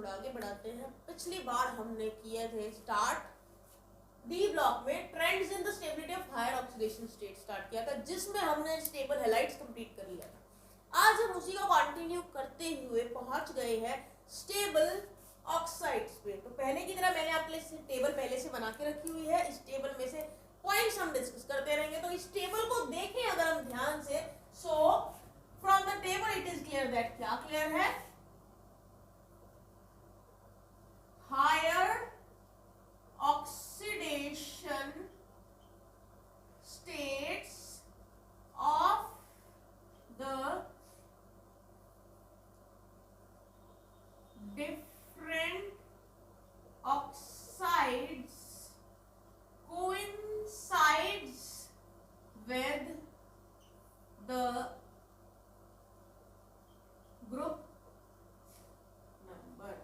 थोड़ा आगे बढ़ाते हैं। पिछली बार हमने किए थे स्टार्ट डी ब्लॉक में trends in the stability of higher oxidation state start किया था, जिसमें हमने स्टेबल हैलाइड्स कंप्लीट कर लिया था। आज हम उसी को कंटिन्यू करते हुए पहुंच गए हैं स्टेबल ऑक्साइड्स पे। तो पहले की तरह मैंने आपके लिए टेबल पहले से बना के रखी हुई है। इस टेबल में से पॉइंट्स हम डिस्कस करते रहेंगे। तो इस टेबल को देखें अगर हम ध्यान से, so from the table it is clear that, क्या क्लियर है, higher oxidation states of the different oxides coincides with the group number।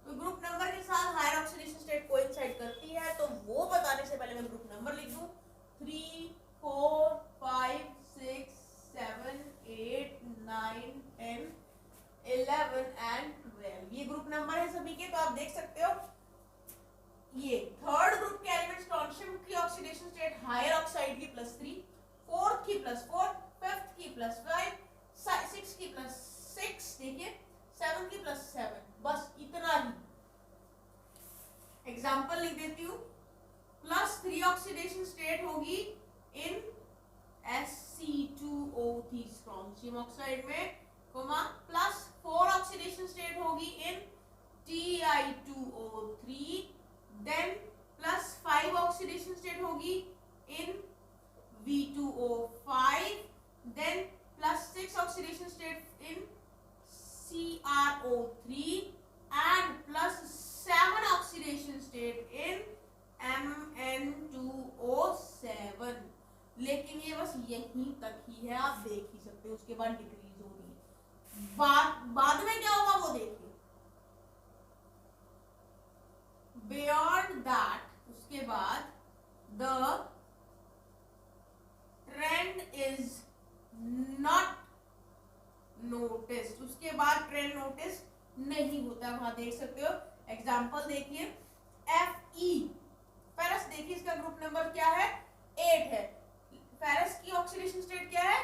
तो ग्रुप नंबर के साथ हायर ऑक्सीडेशन स्टेट कोइंसाइड करती है, तो वो बताने से पहले मैं ग्रुप नंबर लिख दूं 3, 4, 5, 6, 7, 8, 9, 10, 11 एंड 12। ये ग्रुप नंबर है सभी के। तो आप देख सकते हो ये थर्ड ग्रुप के एलिमेंट्स स्ट्रोंशियम की ऑक्सीडेशन स्टेट हायर ऑक्साइड की +3, फोर्थ की +4, फिफ्थ की +5, सिक्स की +6, देखिए 7 की +7, बस इतना ही। एग्जाम्पल लिख देती हूँ। +3 ऑक्सीडेशन स्टेट होगी इन Sc2O3 स्ट्रोंशियम ऑक्साइड में, +4 ऑक्सीडेशन स्टेट होगी इन Ti2O3, देन +5 ऑक्सीडेशन स्टेट होगी in V2O5, then +6 oxidation state in CrO3 and +7 oxidation state in Mn2O7। लेकिन ये बस यहीं तक ही है, आप देख ही सकते हो। उसके बाद डिक्रीज हो रही है। बाद में क्या होगा वो देखिए। बियॉन्ड दैट उसके बाद the trend is not notice, उसके बाद ट्रेंड नोटिस नहीं होता। वहां देख सकते हो। एग्जांपल देखिए Fe, फेरस देखिए, इसका ग्रुप नंबर क्या है, 8 है। फेरस की ऑक्सीडेशन स्टेट क्या है,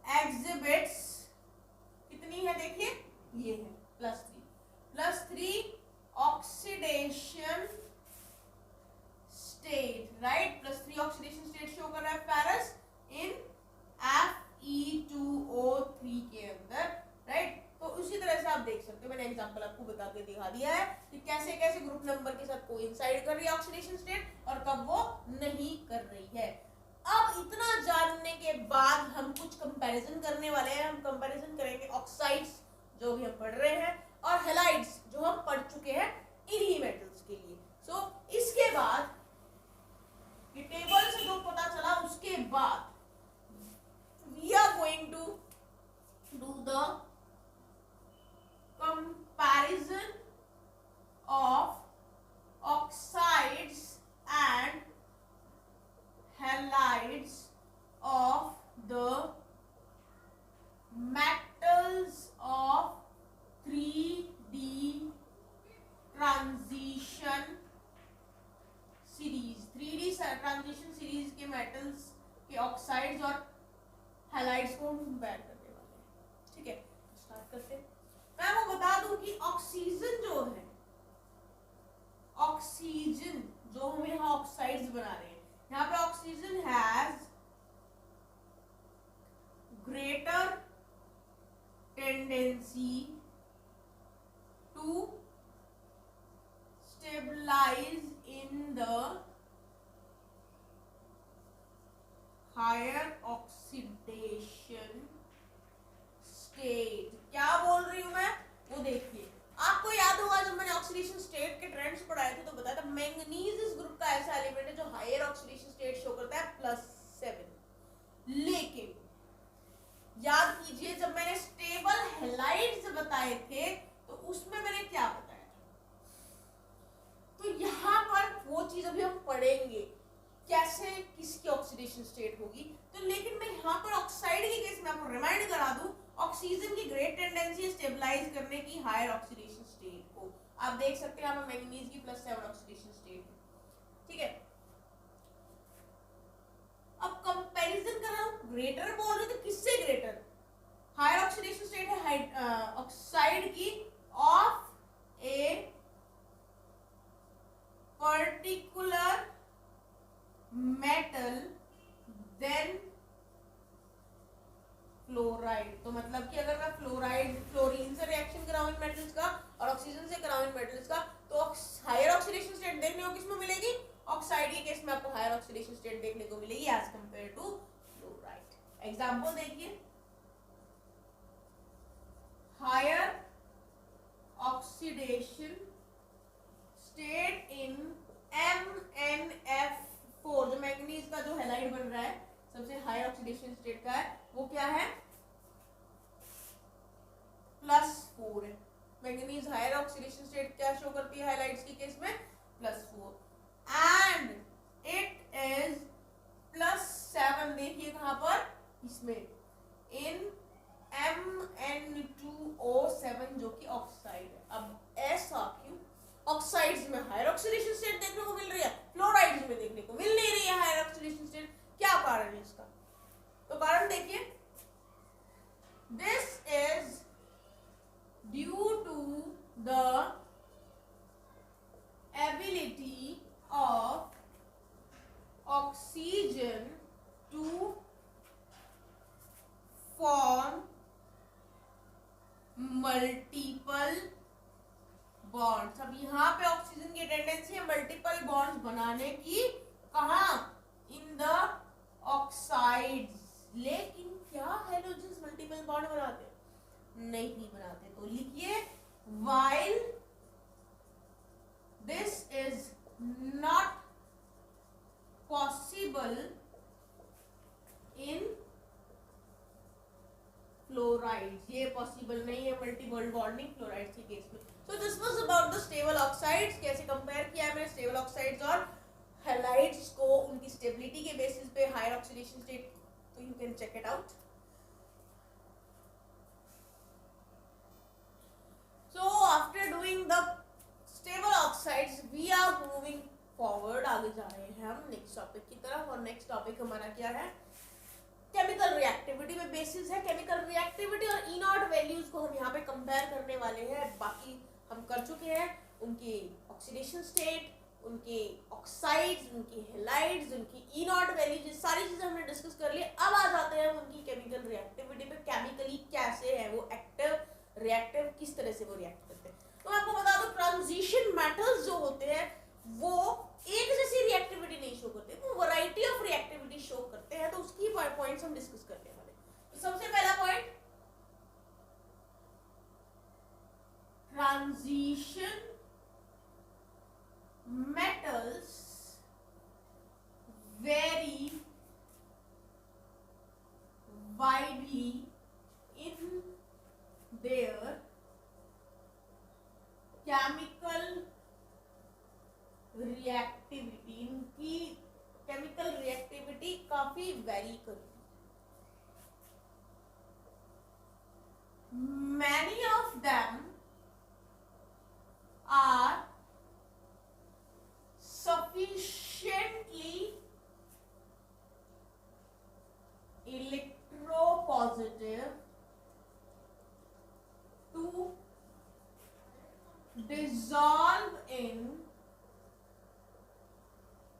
एग्जिबिट्स कितनी है, देखिए ये है +3 oxidation state, right. +3 oxidation state show कर रहा है फेरस इन Fe2O3 के अंदर, राइट। तो उसी तरह से आप देख सकते हो, मैंने एग्जांपल आपको बता के दिखा दिया है कि कैसे कैसे ग्रुप नंबर के साथ कोइंसाइड कर रही है ऑक्सीडेशन स्टेट और कब वो नहीं कर रही है। अब इतना जानने के बाद हम कुछ कंपैरिजन करने वाले हैं। हम कंपैरिजन करेंगे ऑक्साइड्स जो भी हम पढ़ रहे हैं और हैलाइड्स जो हम पढ़ चुके हैं इन्हीं मेटल्स के लिए। सो इसके बाद ये टेबल से जो पता चला, उसके बाद we are going to do the comparison of oxides and halides of the metals of 3D transition series। 3D transition series के metals के oxides और हैलाइड्स को हम कंपेयर करने वाले हैं। ठीक है, स्टार्ट करते हैं। मैं वो बता दूं कि ऑक्सीजन जो है, ऑक्सीजन जो हम यहाँ ऑक्साइड्स बना रहे हैं, यहाँ पे oxygen has greater tendency to stabilise in the higher oxidation state. क्या बोल रही हूं मैं, वो देखिए। आपको याद होगा जब मैंने ऑक्सीडेशन स्टेट के ट्रेंड्स पढ़ाए थे तो बताया था मैंगनीज इस ग्रुप का ऐसा एलिमेंट है जो हायर ऑक्सीडेशन स्टेट शो करता है +7। लेकिन याद कीजिए जब मैंने स्टेबल हैलाइड्स बताए थे तो उसमें मैंने क्या बताया था। तो यहाँ पर वो चीज अभी हम पढ़ेंगे कैसे किसकी ऑक्सीडेशन स्टेट होगी। तो लेकिन मैं यहाँ पर ऑक्साइड के केस में आपको रिमाइंड करा दूं, ऑक्सीजन की ग्रेट टेंडेंसी स्टेबलाइज करने की हायर ऑक्सीडेशन आप देख सकते हैं यहाँ पर मैंगनीज की +7 ऑक्सीडेशन स्टेट है, ठीक है। अब कंपैरिजन कर रहा हूं, ग्रेटर बोल रहे तो किससे ग्रेटर, हायर ऑक्सीडेशन स्टेट है ऑक्साइड की of a particular metal than fluoride. तो मतलब कि अगर मैं फ्लोरीन से रिएक्शन कराऊं इन मेटल्स का और ऑक्सीजन से कराऊं इन मेटल्स का, तो हायर ऑक्सीडेशन स्टेट देखने को किसमें मिलेगी, ऑक्साइड के केस में आपको हायर ऑक्सीडेशन स्टेट देखने को मिलेगी as compared to fluoride. Example देखिए, higher oxidation state in MnF4, जो मैंगनीज का जो हैलाइड बन रहा है सबसे हाई ऑक्सीडेशन स्टेट का है, वो क्या है, +4 है। मैंगनीज हायर ऑक्सीडेशन स्टेट क्या शो करती है हाइलाइट्स के केस में, +4, एंड इट इज +7, देखिए कहां पर, इसमें इन Mn2O7 जो कि ऑक्साइड है। अब ऐसा क्यों, ऑक्साइड्स में हायर ऑक्सीडेशन स्टेट देखने को मिल रही है, फ्लोराइड्स में देखने को मिल नहीं रही है हायर ऑक्सीडेशन स्टेट, क्या कारण है इसका, तो कारण देखिए, this is due to the ability of oxygen to form multiple bonds. अब यहाँ पे ऑक्सीजन की टेंडेंसी है मल्टीपल बॉन्ड्स बनाने की, कहा, इन द ऑक्साइड्स, लेकिन क्या हैलोजेंस मल्टीपल बॉन्ड बनाते, नहीं बनाते। तो लिखिए, while this is not possible in fluorides, ये पॉसिबल नहीं है मल्टीपल बॉन्डिंग फ्लोराइड्स के केस में। So this was about the stable oxides, कैसे कंपेयर किया है मैंने स्टेबल ऑक्साइड्स और हैलाइड्स को, उनकी स्टेबिलिटी के बेसिस पे हायर ऑक्सीडेशन स्टेट, तो you can check it out. So after doing the stable oxides we are moving forward, आगे जा रहे हैं हम नेक्स्ट टॉपिक की तरफ, और नेक्स्ट टॉपिक हमारा क्या है, केमिकल रिएक्टिविटी में बेसिस है केमिकल रिएक्टिविटी, और E0 वैल्यूज को हम यहाँ पे कंपेयर करने वाले हैं। बाकी हम कर चुके हैं उनके ऑक्सीडेशन स्टेट, उनके ऑक्साइड्स, उनके हैलाइड्स, उनकी E0 वैल्यूज, ये सारी चीजें हमने डिस्कस कर ली। अब आ जाते हैं उनकी केमिकल रिएक्टिविटी पे, केमिकली कैसे है वो एक्टिव, रिएक्टिव, किस तरह से वो रिएक्ट करते हैं। तो मैं आपको बता दूं, ट्रांजिशन मेटल्स जो होते हैं वो एक जैसी रिएक्टिविटी नहीं शो करते, वो वैरायटी ऑफ रिएक्टिविटी शो करते हैं। तो उसकी पॉइंट्स हम डिस्कस करने वाले। तो सबसे पहला point, transition metals vary widely in their chemical reactivity, इनकी केमिकल रिएक्टिविटी काफी वेरी करती है। Many of them are sufficiently electropositive to dissolve in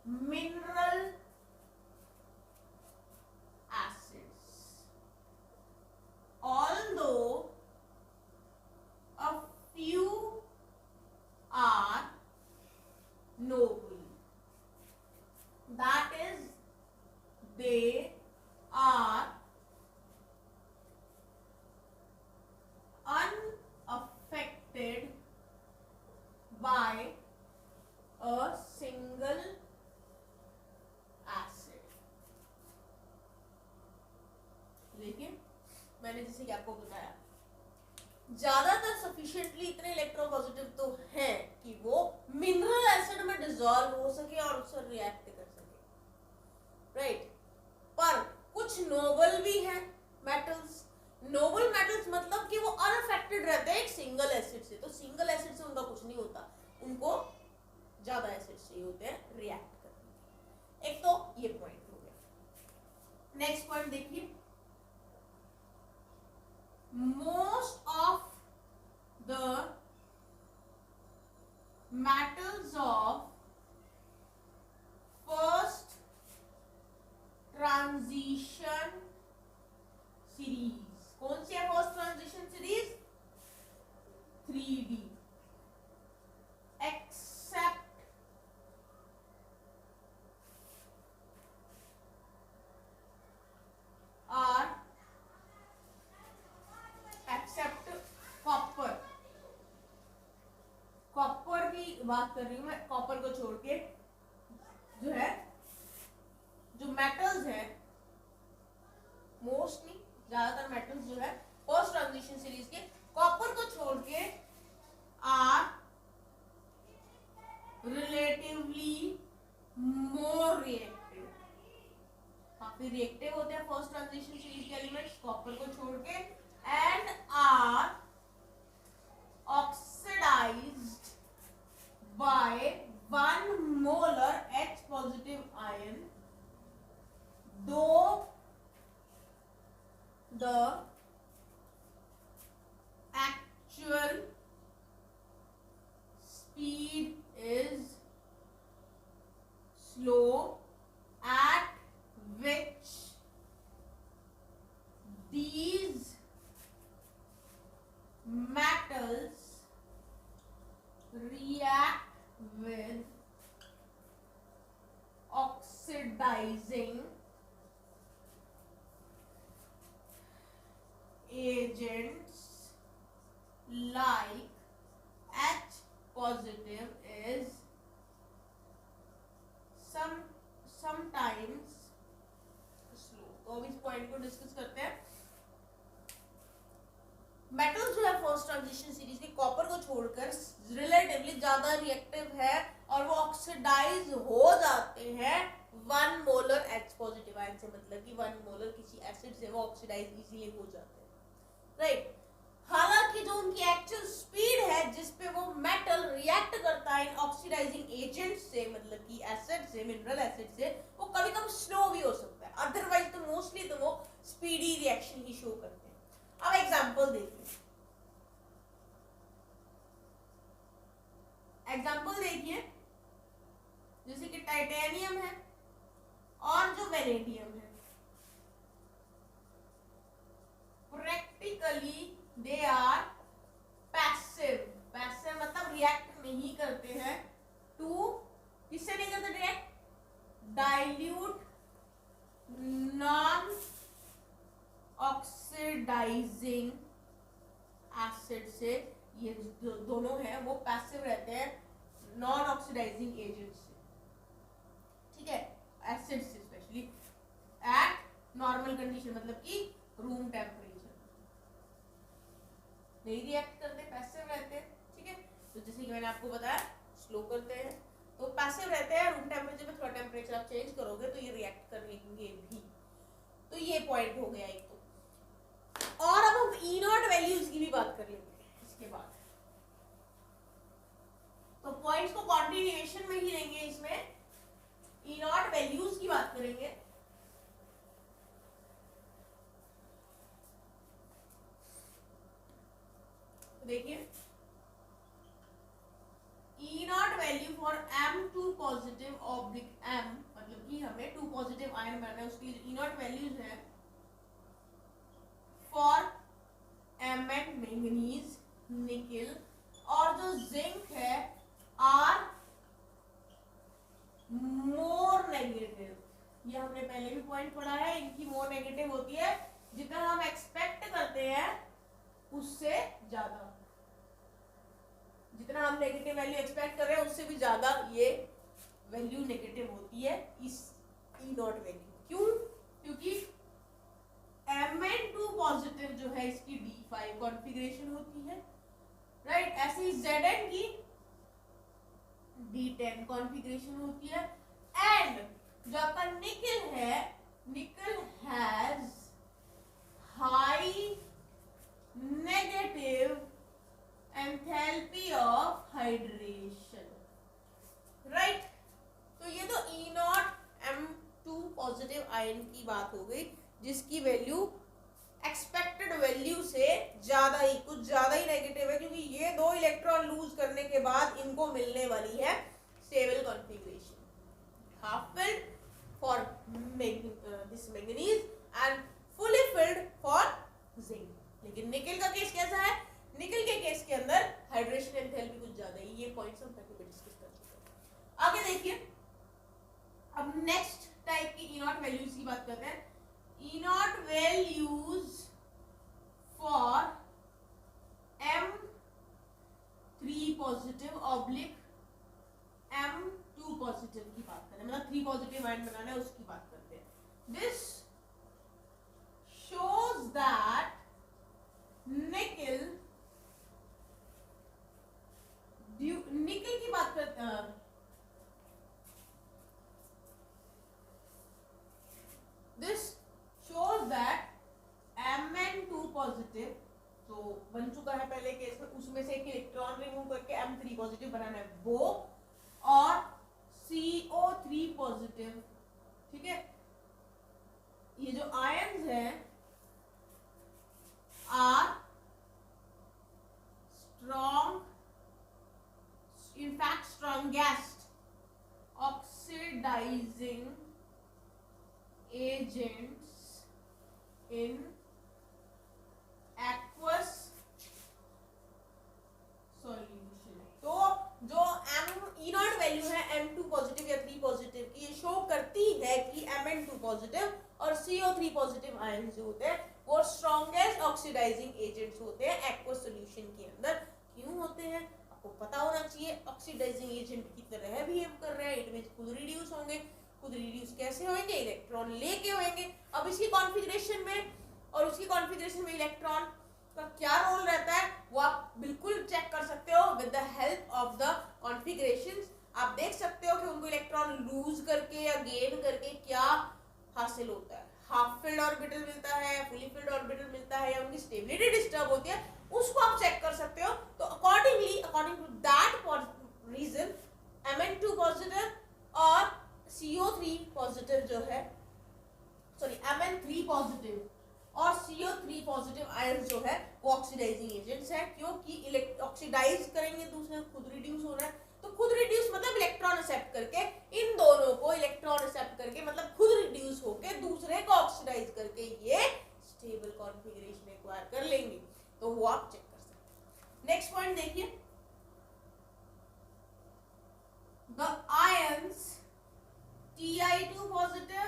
mineral acids, although a few are noble, that is they are unaffected by a single acid। लेकिन मैंने जैसे कि आपको बताया, ज्यादातर सफिशिएंटली इतने इलेक्ट्रोपॉजिटिव तो हैं कि वो मिनरल एसिड में डिसॉल्व हो सके और उससे रिएक्ट कर सके, राइट। पर कुछ नोबल भी हैं मेटल्स। नोबल मेटल्स मतलब कि वो अनअफेक्टेड रहते हैं एक सिंगल एसिड से, तो सिंगल एसिड से उनका उनका कुछ नहीं होता, उनको ज्यादा एसिड्स चाहिए होते हैं रिएक्ट करने। एक तो ये पॉइंट हो गया। नेक्स्ट पॉइंट देखिए, most of the metals of first transition series, कौन सी है first transition series? 3D, except copper. Copper की बात कर रही हूं मैं, कॉपर को छोड़ के जो है, जो मेटल्स है, मोस्टली ज्यादातर मेटल्स जो है फर्स्ट ट्रांजिशन सीरीज के, कॉपर को छोड़ के आर रिलेटिवली मोर रिएक्टिव, काफी रिएक्टिव होते हैं फर्स्ट ट्रांजिशन सीरीज के एलिमेंट्स कॉपर को छोड़ के, and are oxidized by 1 molar H positive ion, though the actual speed is slow, at which these metals react with oxidizing agents like H positive is sometimes slow। तो अब इस point को discuss करते हैं। Metals जो है first transition series के copper को छोड़कर रिलेटिवली ज्यादा रिएक्टिव है और वो ऑक्सीडाइज हो जाते हैं 1 मोलर H पॉजिटिव आयन से, मतलब कि 1 मोलर किसी एसिड से वो ऑक्सीडाइज इजीली हो जाते हैं, राइट। हालांकि जो उनकी एक्चुअल स्पीड है जिसपे वो मेटल रिएक्ट करता है ऑक्सीडाइजिंग एजेंट से, मतलब कि एसिड से, मिनरल एसिड से, वो कभी कभी स्लो भी हो सकता है, अदरवाइज तो मोस्टली तो वो स्पीडी रिएक्शन ही शो करते हैं। अब एग्जांपल देखिए, जैसे कि टाइटेनियम है और जो वेनेडियम है, practically they are passive. Passive मतलब रिएक्ट नहीं करते हैं टू, किससे नहीं करते react? Dilute non oxidising acid से। ये जो दोनों हैं वो पैसिव रहते हैं नॉन ऑक्सीडाइजिंग एजेंट से, ठीक है, एसिड से स्पेशली एट नॉर्मल कंडीशन, मतलब कि रूम टेम्परेचर नहीं रिएक्ट करते, पैसिव रहते हैं, ठीक है। तो जैसे कि मैंने आपको बताया स्लो करते हैं, तो पैसिव रहते हैं, रूम टेम्परेचर में थोड़ा टेम्परेचर आप चेंज करोगे तो ये रिएक्ट करेंगे भी। तो ये पॉइंट हो गया एक तो। और अब हम ई नॉट वैल्यूज की भी बात कर लेंगे इसके बाद, तो पॉइंट्स को कॉन्टिन्यूएशन में ही लेंगे, इसमें ई नॉट वैल्यूज की बात करेंगे। देखिए E nought value for M2 positive oblique M, मतलब कि हमें 2 पॉजिटिव आयन बनाना है, उसके लिए ई नॉट वैल्यूज है for M and manganese, nickel, और जो जिंक है आर मोर नेगेटिव। ये हमने पहले भी पॉइंट पढ़ा है, इनकी मोर नेगेटिव होती है, जितना हम एक्सपेक्ट करते हैं उससे ज्यादा, जितना हम नेगेटिव वैल्यू एक्सपेक्ट कर रहे हैं उससे भी ज्यादा ये वैल्यू नेगेटिव होती है इस ई नॉट वैल्यू। क्यों? क्योंकि Mn2 पॉजिटिव जो है इसकी D5 कॉन्फ़िगरेशन होती है, राइट। ऐसे ही Zn की D10 कॉन्फ़िगरेशन होती है, एंड जो आपका निकल है, निकल has high negative enthalpy of hydration, right. तो ये तो E0 M2 पॉजिटिव आयन की बात हो गई, जिसकी वैल्यू एक्सपेक्टेड वैल्यू से ज्यादा ही, कुछ ज्यादा ही नेगेटिव है, क्योंकि ये 2 इलेक्ट्रॉन लूज करने के बाद इनको मिलने वाली है stable configuration, half filled for this manganese and fully filled for zinc. लेकिन निकेल का केस कैसा है? निकेल के केस के अंदर हाइड्रेशन एंथैल्पी कुछ ज्यादा है। ये पॉइंट्स हम पहले डिस्कस कर चुके हैं। आगे देखिए, अब नेक्स्ट टाइप की E0 वैल्यूज की बात करते हैं। E0 values for M3 positive oblique M2 positive की बात करें, मतलब 3 पॉजिटिव आयन बनाना है उसकी बात करते हैं। दिस shows that nickel की बात करते हैं, this shows that Mn2 positive तो बन चुका है पहले केस में, उसमें से एक इलेक्ट्रॉन रिमूव करके M3 पॉजिटिव बनाना है वो, और CO3 पॉजिटिव, ठीक है। ये जो आयन्स हैं are strong, in fact strongest oxidizing agents in aqueous solution। तो जो E0 वैल्यू है M2 पॉजिटिव या 3 पॉजिटिव की, ये शो करती है कि Mn2 पॉजिटिव और CO3 पॉजिटिव आयन जो होते हैं वो स्ट्रॉन्गेस्ट ऑक्सीडाइजिंग एजेंट्स होते हैं एक्वस सॉल्यूशन के अंदर। क्यों होते हैं आपको पता होना चाहिए। ऑक्सीडाइजिंग एजेंट की तरह बिहेव कर रहे हैं, इट मींस खुद रिड्यूस होंगे। खुद रिड्यूस कैसे होंगे? इलेक्ट्रॉन लेके होंगे। अब इसकी कॉन्फ़िगरेशन में और उसकी कॉन्फ़िगरेशन में इलेक्ट्रॉन का क्या रोल रहता है वो आप बिल्कुल चेक कर सकते हो with the help of the configurations. आप देख सकते हो कि उनको इलेक्ट्रॉन लूज करके या गेन करके क्या हासिल होता है। हाफ फिल्ड ऑर्बिटल मिलता है, फुली फिल्ड ऑर्बिटल मिलता है, या उनकी स्टेबिलिटी डिस्टर्ब होती है, उसको आप चेक कर सकते हो। तो according to that reason Mn2 positive और CO3 पॉजिटिव जो है, सॉरी Mn3 पॉजिटिव और CO3 पॉजिटिव आयन जो है वो ऑक्सीडाइजिंग एजेंट्स हैं। क्योंकि ऑक्सीडाइज करेंगे दूसरे, खुद रिड्यूस हो रहा है, तो खुद रिड्यूस मतलब इलेक्ट्रॉन एक्सेप्ट करके, इन दोनों को इलेक्ट्रॉन एक्सेप्ट करके मतलब खुद रिड्यूस होके दूसरे को ऑक्सीडाइज करके ये स्टेबल कॉन्फ़िगरेशन एक्वायर कर लेंगे। तो वो आप चेक कर सकते हैं। नेक्स्ट पॉइंट देखिए, the ions Ti2 positive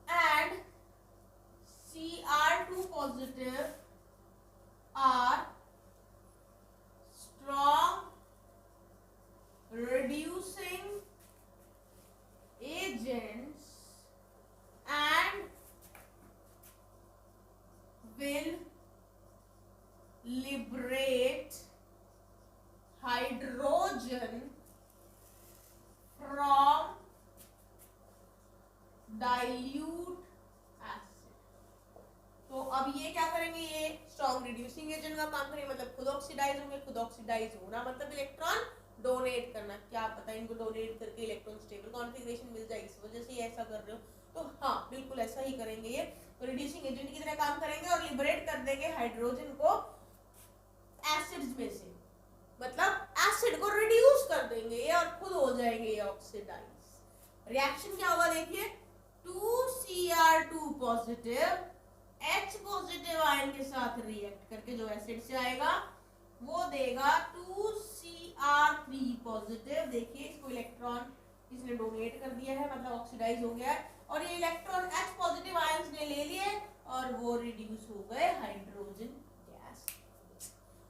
and Cr2 positive are strong reducing agents and will liberate hydrogen from dilute acid। तो अब ये क्या करेंगे? ये स्ट्रॉन्ग रिड्यूसिंग एजेंट का काम करेंगे, मतलब खुद ऑक्सीडाइज होंगे। खुद ऑक्सीडाइज होना मतलब इलेक्ट्रॉन डोनेट करना। क्या पता इनको डोनेट करके इलेक्ट्रॉन स्टेबल कॉन्फ़िगरेशन मिल जाए, इस वजह से ये ऐसा कर रहे हो। तो हाँ, बिल्कुल ऐसा ही करेंगे ये। तो रिड्यूसिंग एजेंट की तरह काम करेंगे और लिबरेट कर देंगे हाइड्रोजन को एसिड्स में से, मतलब एसिड को रिड्यूस कर देंगे ये और खुद हो जाएंगे ये ऑक्सीडाइज। रिएक्शन क्या होगा देखिए, 2Cr2 positive H positive ion के साथ रिएक्ट करके जो एसिड से आएगा वो देगा 2Cr3 पॉजिटिव। देखिए इसको इलेक्ट्रॉन इसने डोनेट कर दिया है, मतलब ऑक्सीडाइज हो गया है, और ये इलेक्ट्रॉन H पॉजिटिव आयंस ने ले लिए और वो रिड्यूस हो गए hydrogen gas.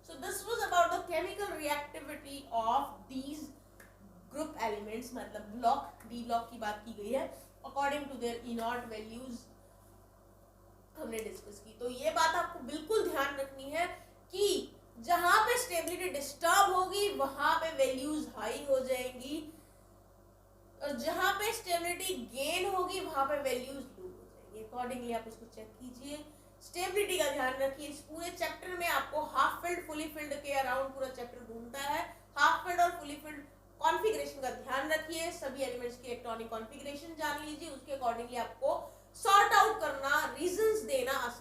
So this was about the chemical reactivity of these group elements, मतलब ब्लॉक डी ब्लॉक की बात की गई है according to their E0 values हमने डिस्कस की। तो ये बात आपको बिल्कुल ध्यान रखनी है कि जहां पे स्टेबिलिटी डिस्टर्ब होगी वहां पे वैल्यूज हाई हो जाएंगी, और जहां पे स्टेबिलिटी गेन होगी वहां पे वैल्यूज लो हो जाएंगी। अकॉर्डिंगली आप उसको चेक कीजिए, स्टेबिलिटी का ध्यान रखिए। इस पूरे चैप्टर में आपको half filled, fully fully filled के अराउंड पूरा चैप्टर घूमता है। हाफ फिल्ड और फुली फिल्ड कॉन्फ़िगरेशन का ध्यान रखिए, सभी एलिमेंट्स की इलेक्ट्रॉनिक कॉन्फ़िगरेशन जान लीजिए, उसके अकॉर्डिंगली आपको सॉर्ट आउट करना, रीजंस देना आसान